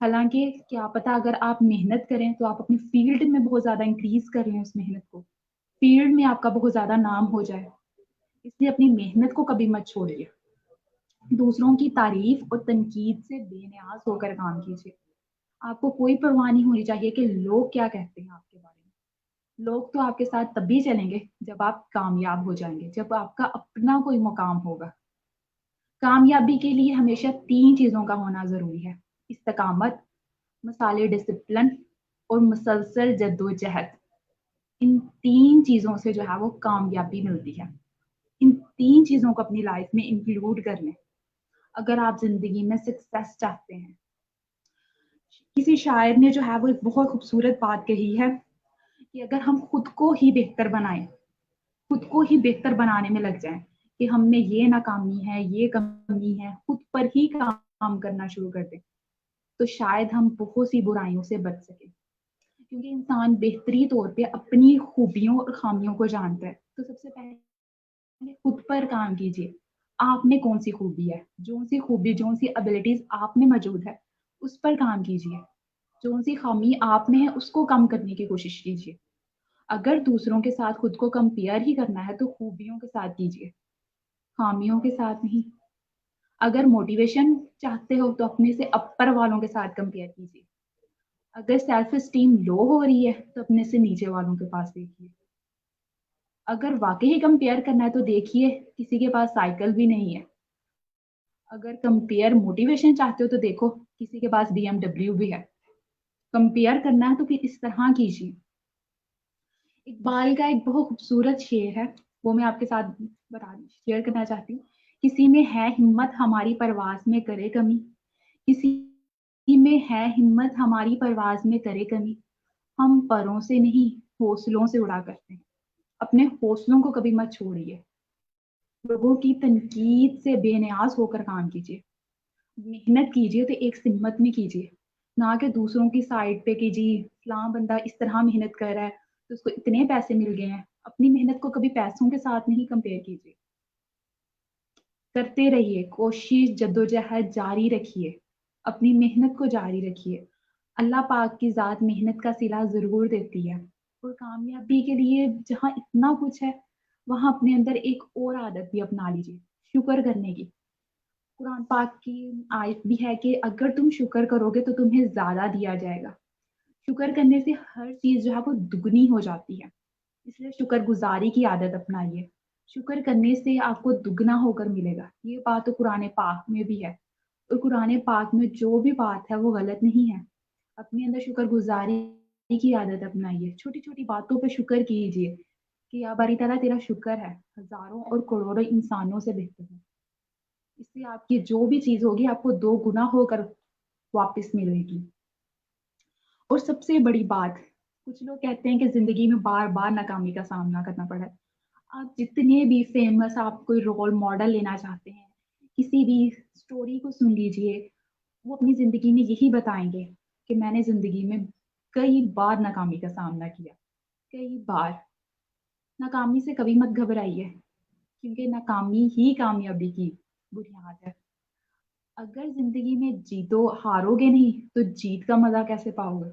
حالانکہ کیا پتا اگر آپ محنت کریں تو آپ اپنی فیلڈ میں بہت زیادہ انکریز کر لیں اس محنت کو، فیلڈ میں آپ کا بہت زیادہ نام ہو جائے، اس لیے اپنی محنت کو کبھی مت چھوڑیے، دوسروں کی تعریف اور تنقید سے بے نیاز ہو کر کام کیجیے، آپ کو کوئی پرواہ نہیں ہونی چاہیے کہ لوگ کیا کہتے ہیں آپ کے بارے میں، لوگ تو آپ کے ساتھ تبھی چلیں گے جب آپ کامیاب ہو جائیں گے، جب آپ کا اپنا کوئی مقام ہوگا۔ کامیابی کے لیے ہمیشہ 3 چیزوں کا ہونا ضروری ہے: استقامت، مثالی ڈسپلن اور مسلسل جدوجہد۔ ان 3 چیزوں سے جو ہے وہ کامیابی ملتی ہے، ان 3 چیزوں کو اپنی لائف میں انکلوڈ کر لیں اگر آپ زندگی میں سکسیس چاہتے ہیں۔ کسی شاعر نے جو ہے وہ ایک بہت خوبصورت بات کہی ہے کہ اگر ہم خود کو ہی بہتر بنائیں، خود کو ہی بہتر بنانے میں لگ جائیں کہ ہم میں یہ ناکامی ہے، یہ کمی ہے، خود پر ہی کام کرنا شروع کر دیں، تو شاید ہم بہت سی برائیوں سے بچ سکیں، کیونکہ انسان بہتری طور پہ اپنی خوبیوں اور خامیوں کو جانتا ہے۔ تو سب سے پہلے خود پر کام کیجیے، آپ میں کون سی خوبی ہے، جو سی خوبی، جو سی ابیلٹیز آپ میں موجود ہے اس پر کام کیجیے، جو سی خامی آپ میں ہے اس کو کم کرنے کی کوشش کیجیے۔ اگر دوسروں کے ساتھ خود کو کمپیئر ہی کرنا ہے تو خوبیوں کے ساتھ کیجیے، خامیوں کے ساتھ نہیں۔ اگر موٹیویشن چاہتے ہو تو اپنے سے اپر والوں کے ساتھ کمپیئر کیجیے، اگر سیلف اسٹیم لو ہو رہی ہے تو اپنے سے نیچے والوں کے پاس دیکھیے، اگر واقعی کمپیئر کرنا ہے تو دیکھیے کسی کے پاس سائیکل بھی نہیں ہے، اگر کمپیئر موٹیویشن چاہتے ہو تو دیکھو کسی کے پاس BMW بھی ہے۔ کمپیئر کرنا ہے تو پھر اس طرح کیجیے۔ اقبال کا ایک بہت خوبصورت شعر ہے، وہ میں آپ کے ساتھ شیئر کرنا چاہتی ہوں۔ کسی میں ہے ہمت ہماری پرواز میں کرے کمی، کسی میں ہے ہمت ہماری پرواز میں کرے کمی، ہم پروں سے نہیں حوصلوں سے اڑا کرتے ہیں۔ اپنے حوصلوں کو کبھی مت چھوڑیے، لوگوں کی تنقید سے بے نیاز ہو کر کام کیجیے، محنت کیجیے تو ایک سمت میں کیجیے، نہ کہ دوسروں کی سائڈ پہ کہ جی فلاں بندہ اس طرح محنت کر رہا ہے تو اس کو اتنے پیسے مل گئے ہیں۔ اپنی محنت کو کبھی پیسوں کے ساتھ نہیں کمپیئر کیجیے، کرتے رہیے، کوشش جدوجہد جاری رکھیے، اپنی محنت کو جاری رکھیے، اللہ پاک کی ذات محنت کا صلہ ضرور دیتی ہے، اور کامیابی کے لیے جہاں اتنا کچھ ہے وہاں اپنے اندر ایک اور عادت بھی اپنا لیجیے، شکر کرنے کی۔ قرآن پاک کی آیت بھی ہے کہ اگر تم شکر کرو گے تو تمہیں زیادہ دیا جائے گا۔ شکر کرنے سے ہر چیز جو ہے وہ دگنی ہو جاتی ہے، اس لیے شکر گزاری کی عادت اپنائیے، شکر کرنے سے آپ کو دگنا ہو کر ملے گا۔ یہ بات تو قرآن پاک میں بھی ہے، اور قرآن پاک میں جو بھی بات ہے وہ غلط نہیں ہے۔ اپنے اندر شکر گزاری کی عادت اپنائیے، چھوٹی چھوٹی باتوں پہ شکر کیجیے کہ یا باری تعالیٰ تیرا شکر ہے ہزاروں اور کروڑوں انسانوں سے بہتر ہے، اس سے آپ کی جو بھی چیز ہوگی آپ کو 2 گنا ہو کر واپس ملے گی۔ اور سب سے بڑی بات، کچھ لوگ کہتے ہیں کہ زندگی میں بار بار ناکامی کا سامنا کرنا پڑا ہے۔ آپ جتنے بھی فیمس آپ کوئی رول ماڈل لینا چاہتے ہیں، کسی بھی سٹوری کو سن لیجئے، وہ اپنی زندگی میں یہی بتائیں گے کہ میں نے زندگی میں کئی بار ناکامی کا سامنا کیا، کئی بار۔ ناکامی سے کبھی مت گھبرائیے، کیونکہ ناکامی ہی کامیابی کی بنیاد ہے۔ اگر زندگی میں جیتو ہارو گے نہیں تو جیت کا مزہ کیسے پاؤ گے؟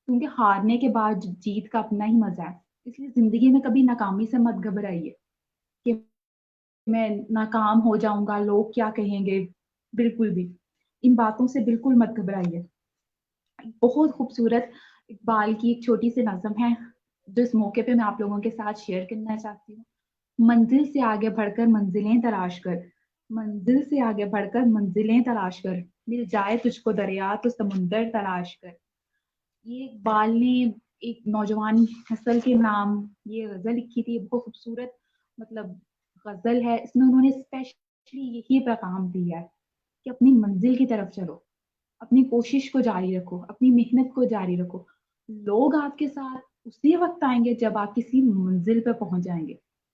کیونکہ ہارنے کے بعد جیت کا اپنا ہی مزہ ہے۔ اس لیے زندگی میں کبھی ناکامی سے مت گھبرائیے کہ میں ناکام ہو جاؤں گا، لوگ کیا کہیں گے، بالکل بھی ان باتوں سے بالکل مت گھبرائیے۔ بہت خوبصورت اقبال کی ایک چھوٹی سی نظم ہے جو اس موقع پہ میں آپ لوگوں کے ساتھ شیئر کرنا چاہتی ہوں۔ منزل سے آگے بڑھ کر منزلیں تلاش کر، منزل سے آگے بڑھ کر منزلیں تلاش کر، مل جائے تجھ کو دریا تو سمندر تلاش کر۔ یہ اقبال نے ایک نوجوان نسل کے نام یہ غزل لکھی تھی، بہت خوبصورت مطلب غزل ہے۔ اس میں انہوں نے اسپیشلی یہی پیغام دیا ہے کہ اپنی منزل کی طرف چلو، اپنی کوشش کو جاری رکھو، اپنی محنت کو جاری رکھو۔ لوگ آپ کے ساتھ اسی وقت آئیں گے جب آپ کسی منزل پہ پہنچ جائیں گے،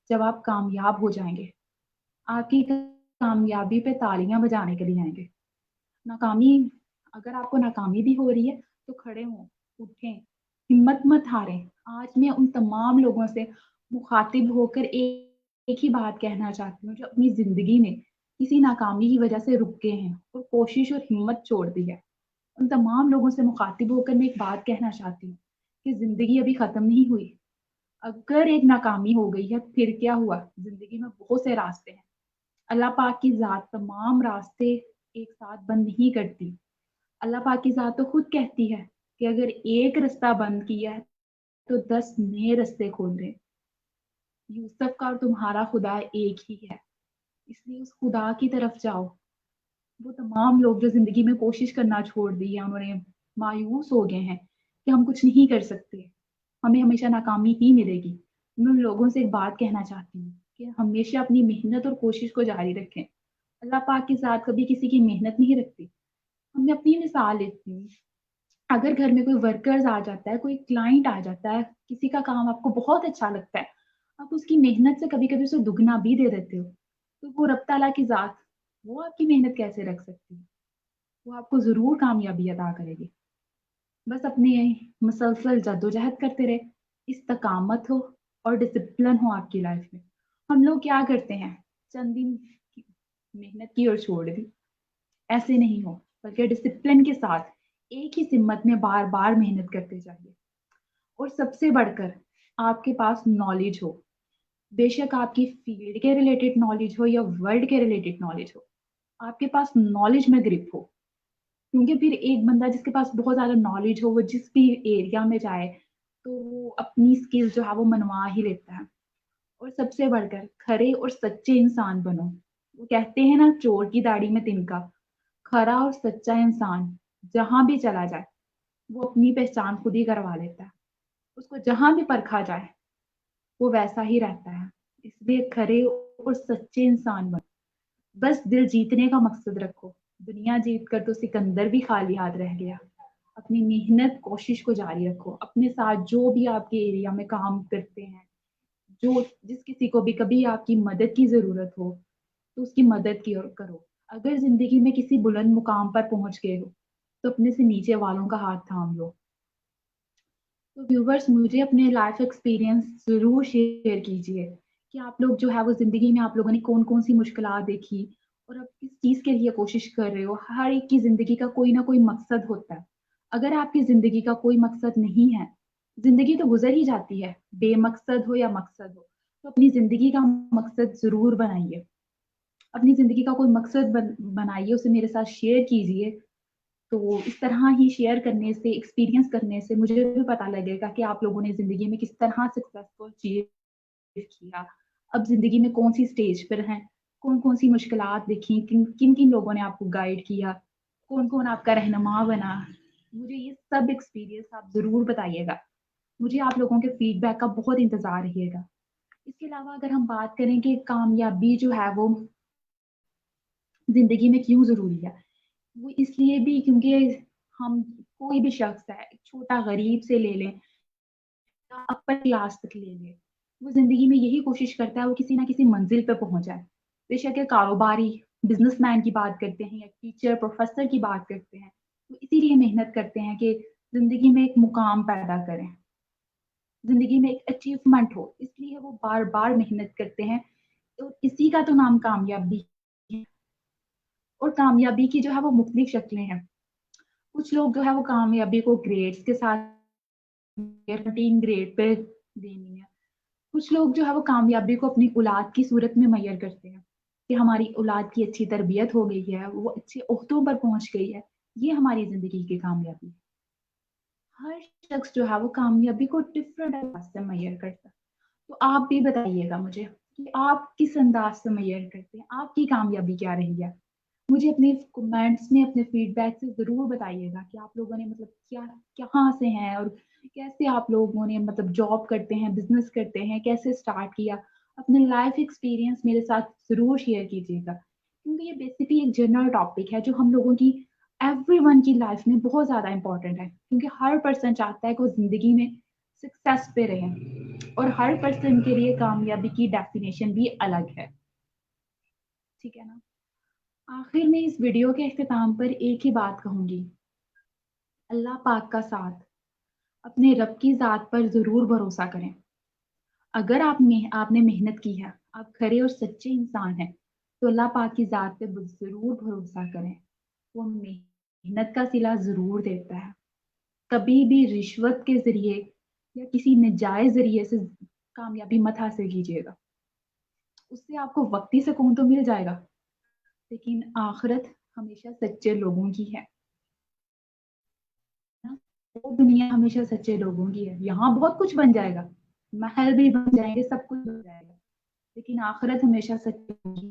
جب آپ کامیاب ہو جائیں گے، آپ کی کامیابی پہ تالیاں بجانے کے لیے آئیں گے۔ ناکامی، اگر آپ کو ناکامی بھی ہو رہی ہے تو کھڑے ہوں، اٹھیں، ہمت مت ہاریں۔ آج میں ان تمام لوگوں سے مخاطب ہو کر ایک ہی بات کہنا چاہتی ہوں جو اپنی زندگی میں کسی ناکامی کی وجہ سے رک گئے ہیں اور کوشش اور ہمت چھوڑ دی ہے۔ ان تمام لوگوں سے مخاطب ہو کر میں ایک بات کہنا چاہتی ہوں کہ زندگی ابھی ختم نہیں ہوئی۔ اگر ایک ناکامی ہو گئی ہے پھر کیا ہوا؟ زندگی میں بہت سے راستے ہیں۔ اللہ پاک کی ذات تمام راستے ایک ساتھ بند نہیں کرتی۔ اللہ پاک کی ذات تو خود کہتی ہے کہ اگر ایک رستہ بند کیا ہے تو 10 نئے رستے کھول دے۔ یوسف کا اور تمہارا خدا ایک ہی ہے، اس لیے اس خدا کی طرف جاؤ۔ وہ تمام لوگ جو زندگی میں کوشش کرنا چھوڑ دی ہے، انہوں نے مایوس ہو گئے ہیں کہ ہم کچھ نہیں کر سکتے، ہمیں ہمیشہ ناکامی ہی ملے گی، میں ان لوگوں سے ایک بات کہنا چاہتی ہوں کہ ہمیشہ اپنی محنت اور کوشش کو جاری رکھیں۔ اللہ پاک کی ذات کبھی کسی کی محنت نہیں رکھتی۔ میں اپنی مثال لیتی ہوں، اگر گھر میں کوئی ورکرز آ جاتا ہے، کوئی کلائنٹ آ جاتا ہے، کسی کا کام آپ کو بہت اچھا لگتا ہے، آپ اس کی محنت سے کبھی کبھی اسے دگنا بھی دے دیتے ہو، تو وہ رب تعالیٰ کی ذات وہ آپ کی محنت کیسے رکھ سکتی ہے؟ وہ آپ کو ضرور کامیابی عطا کرے گی۔ بس اپنی مسلسل جدوجہد کرتے رہے، استقامت ہو اور ڈسپلن ہو آپ کی لائف میں۔ ہم لوگ کیا کرتے ہیں، چند دن محنت کی اور چھوڑ دی، ایسے نہیں ہو، بلکہ ڈسپلن کے ساتھ ایک ہی سمت میں بار بار محنت کرتے جائیے۔ اور سب سے بڑھ کر آپ کے پاس نالج ہو، بے شک آپ کی فیلڈ کے ریلیٹڈ نالج ہو یا ورلڈ کے ریلیٹڈ نالج ہو، آپ کے پاس نالج میں گرپ ہو، کیونکہ پھر ایک بندہ جس کے پاس بہت زیادہ نالج ہو وہ جس بھی ایریا میں جائے تو وہ اپنی اسکل جو ہے وہ منوا ہی لیتا ہے۔ اور سب سے بڑھ کر کھرے اور سچے انسان بنو۔ وہ کہتے ہیں نا، چور کی داڑھی میں تنکا، کھرا اور سچا انسان جہاں بھی چلا جائے وہ اپنی پہچان خود ہی کروا لیتا ہے، اس کو جہاں بھی پرکھا جائے وہ ویسا ہی رہتا ہے۔ اس لیے کھرے اور سچے انسان بنو، بس دل جیتنے کا مقصد رکھو۔ دنیا جیت کر تو سکندر بھی خالی ہاتھ رہ گیا۔ اپنی محنت کوشش کو جاری رکھو، اپنے ساتھ جو بھی آپ کے ایریا میں کام کرتے ہیں، جو جس کسی کو بھی کبھی آپ کی مدد کی ضرورت ہو تو اس کی مدد کی اور کرو۔ اگر زندگی میں کسی بلند مقام پر پہنچ گئے ہو تو اپنے سے نیچے والوں کا ہاتھ تھام لو۔ تو ویورس، مجھے اپنے لائف ایکسپیرینس ضرور شیئر کیجیے کہ آپ لوگ جو ہے وہ زندگی میں آپ لوگوں نے کون کون سی مشکلات دیکھی اور اب کس چیز کے لیے کوشش کر رہے ہو۔ ہر ایک کی زندگی کا کوئی نہ کوئی مقصد ہوتا ہے۔ اگر آپ کی زندگی کا کوئی مقصد نہیں ہے، زندگی تو گزر ہی جاتی ہے، بے مقصد ہو یا مقصد ہو، تو اپنی زندگی کا مقصد ضرور بنائیے۔ اپنی زندگی کا کوئی مقصد بنائیے، اسے میرے ساتھ شیئر کیجیے۔ تو اس طرح ہی شیئر کرنے سے، ایکسپیرینس کرنے سے مجھے بھی پتا لگے گا کہ آپ لوگوں نے زندگی میں کس طرح سکسیسفل اچیو کیا، اب زندگی میں کون سی اسٹیج پر ہیں، کون کون سی مشکلات دیکھی، کن کن کن لوگوں نے آپ کو گائیڈ کیا، کون کون آپ کا رہنما بنا۔ مجھے یہ سب ایکسپیرینس آپ ضرور بتائیے گا۔ مجھے آپ لوگوں کے فیڈ بیک کا بہت انتظار رہے گا۔ اس کے علاوہ اگر ہم بات کریں کہ کامیابی جو ہے وہ زندگی میں کیوں ضروری ہے، وہ اس لیے بھی کیونکہ ہم کوئی بھی شخص ہے، ایک چھوٹا غریب سے لے لیں یا اپر کلاس تک لے لیں، وہ زندگی میں یہی کوشش کرتا ہے وہ کسی نہ کسی منزل پہ پہنچ جائے۔ بے شک کاروباری بزنس مین کی بات کرتے ہیں یا ٹیچر پروفیسر کی بات کرتے ہیں، وہ اسی لیے محنت کرتے ہیں کہ زندگی میں ایک مقام پیدا کریں، زندگی میں ایک اچیومنٹ ہو، اس لیے وہ بار بار محنت کرتے ہیں۔ تو اسی کا تو نام کامیابی ہے۔ اور کامیابی کی جو ہے وہ مختلف شکلیں ہیں۔ کچھ لوگ جو ہے وہ کامیابی کو گریڈز کے ساتھ 13 گریڈ پہ دینی ہے۔ کچھ لوگ جو ہے وہ کامیابی کو اپنی اولاد کی صورت میں میئر کرتے ہیں کہ ہماری اولاد کی اچھی تربیت ہو گئی ہے، وہ اچھے عہدوں پر پہنچ گئی ہے، یہ ہماری زندگی کی کامیابی ہے۔ ہر شخص جو ہے وہ کامیابی کو ڈفرینٹ انداز سے میئر کرتا ہے۔ تو آپ بھی بتائیے گا مجھے کہ آپ کس انداز سے میئر کرتے ہیں، آپ کی کامیابی کیا رہی ہے۔ مجھے اپنے کمنٹس میں اپنے فیڈ بیک سے ضرور بتائیے گا کہ آپ لوگوں نے مطلب کیا کہاں سے ہیں اور کیسے آپ لوگوں نے مطلب جاب کرتے ہیں، بزنس کرتے ہیں، کیسے اسٹارٹ کیا۔ اپنے لائف ایکسپیرینس میرے ساتھ ضرور شیئر کیجیے گا، کیونکہ یہ بیسکلی ایک جنرل ٹاپک ہے جو ہم لوگوں کی ایوری ون کی لائف میں بہت زیادہ امپورٹنٹ ہے، کیونکہ ہر پرسن چاہتا ہے کہ وہ زندگی میں سکسیس پہ رہے اور ہر پرسن کے لیے کامیابی کی ڈیفینیشن بھی الگ ہے۔ ٹھیک ہے نا؟ آخر میں اس ویڈیو کے اختتام پر ایک ہی بات کہوں گی، اللہ پاک کا ساتھ، اپنے رب کی ذات پر ضرور بھروسہ کریں۔ اگر آپ نے محنت کی ہے، آپ کھرے اور سچے انسان ہیں، تو اللہ پاک کی ذات پہ ضرور بھروسہ کریں۔ وہ محنت کا صلہ ضرور دیتا ہے. کبھی بھی رشوت کے ذریعے یا کسی ناجائز ذریعے سے کامیابی مت حاصل کیجیے گا. اس سے آپ کو وقتی سکون تو مل جائے گا لیکن آخرت ہمیشہ سچے لوگوں کی ہے. وہ دنیا ہمیشہ سچے لوگوں کی ہے. یہاں بہت کچھ بن جائے گا, محل بھی بن جائیں گے, سب کچھ بن جائے گا, لیکن آخرت ہمیشہ سچے لوگوں کی.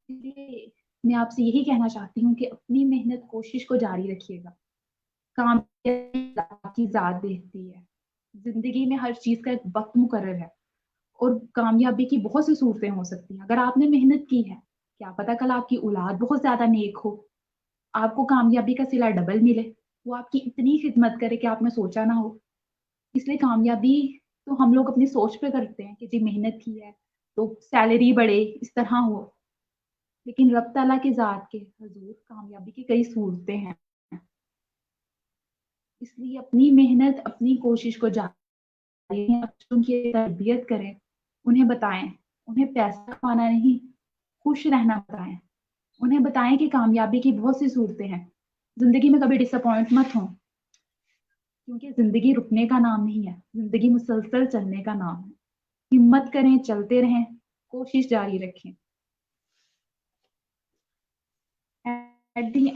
اس لیے میں آپ سے یہی کہنا چاہتی ہوں کہ اپنی محنت کوشش کو جاری رکھیے گا. کامیابی اللہ کی ذات دیتی ہے. زندگی میں ہر چیز کا ایک وقت مقرر ہے اور کامیابی کی بہت سی صورتیں ہو سکتی ہیں. اگر آپ نے محنت کی ہے, کیا پتا کل آپ کی اولاد بہت زیادہ نیک ہو, آپ کو کامیابی کا صلہ ڈبل ملے, وہ آپ کی اتنی خدمت کرے کہ آپ نے سوچا نہ ہو. اس لیے کامیابی تو ہم لوگ اپنی سوچ پہ کرتے ہیں کہ جی محنت کی ہے تو سیلری بڑھے, اس طرح ہو, لیکن رب تعالیٰ کی ذات کے حضور کامیابی کی کئی صورتیں ہیں. اس لیے اپنی محنت, اپنی کوشش کو جاری رکھیں, بچوں کی تربیت کریں, انہیں بتائیں, انہیں پیسہ کمانا نہیں خوش رہنا بتائیں, انہیں بتائیں کہ کامیابی کی بہت سی صورتیں ہیں. زندگی میں کبھی ڈس اپوائنٹ مت ہوں, کیونکہ زندگی رکنے کا نام نہیں ہے, زندگی مسلسل چلنے کا نام ہے. ہمت کریں, چلتے رہیں, کوشش جاری رکھیں. ایٹ دی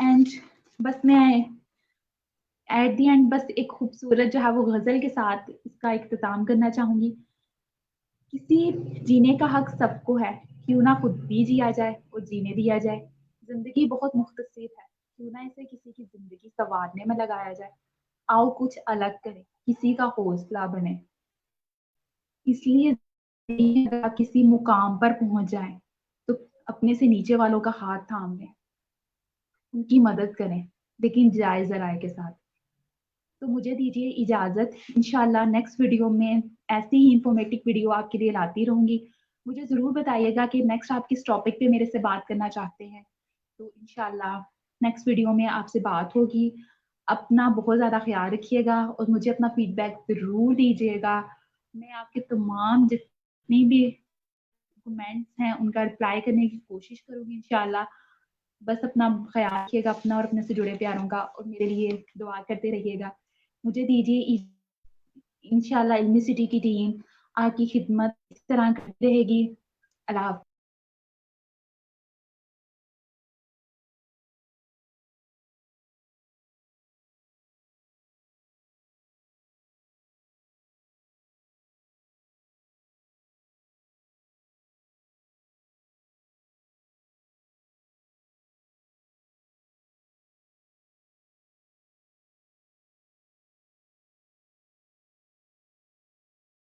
اینڈ بس ایک خوبصورت جو ہے وہ غزل کے ساتھ اس کا اختتام کرنا چاہوں گی. کسی جینے کا حق سب کو ہے, کیوں نہ خود بھی جیا جائے اور جینے دیا جائے. زندگی بہت مختصر ہے, کیوں نہ اسے کسی کی زندگی سنوارنے میں لگایا جائے. آؤ کچھ الگ کریں, کسی کا حوصلہ بنے. اس لیے اگر آپ کسی مقام پر پہنچ جائیں تو اپنے سے نیچے والوں کا ہاتھ تھام لیں, ان کی مدد کریں, لیکن جائز ذرائع کے ساتھ. تو مجھے دیجیے اجازت, انشاءاللہ نیکسٹ ویڈیو میں ایسی ہی انفارمیٹو ویڈیو آپ کے لیے لاتی رہوں گی. مجھے ضرور بتائیے گا کہ نیکسٹ آپ کس ٹاپک پہ میرے سے بات کرنا چاہتے ہیں. تو انشاءاللہ نیکسٹ ویڈیو میں آپ سے بات ہوگی. اپنا بہت زیادہ خیال رکھیے گا اور مجھے اپنا فیڈ بیک ضرور دیجیے گا. میں آپ کے تمام جتنی بھی کمنٹس ہیں ان کا رپلائی کرنے کی کوشش کروں گی انشاءاللہ. بس اپنا خیال رکھیے گا اپنا اور اپنے سے جڑے پیاروں کا, اور میرے لیے دعا کرتے رہیے گا. مجھے دیجیے انشاءاللہ علمی سٹی کی ٹیم آپ کی خدمت اس طرح کرتی رہے گی. اللہ حافظ.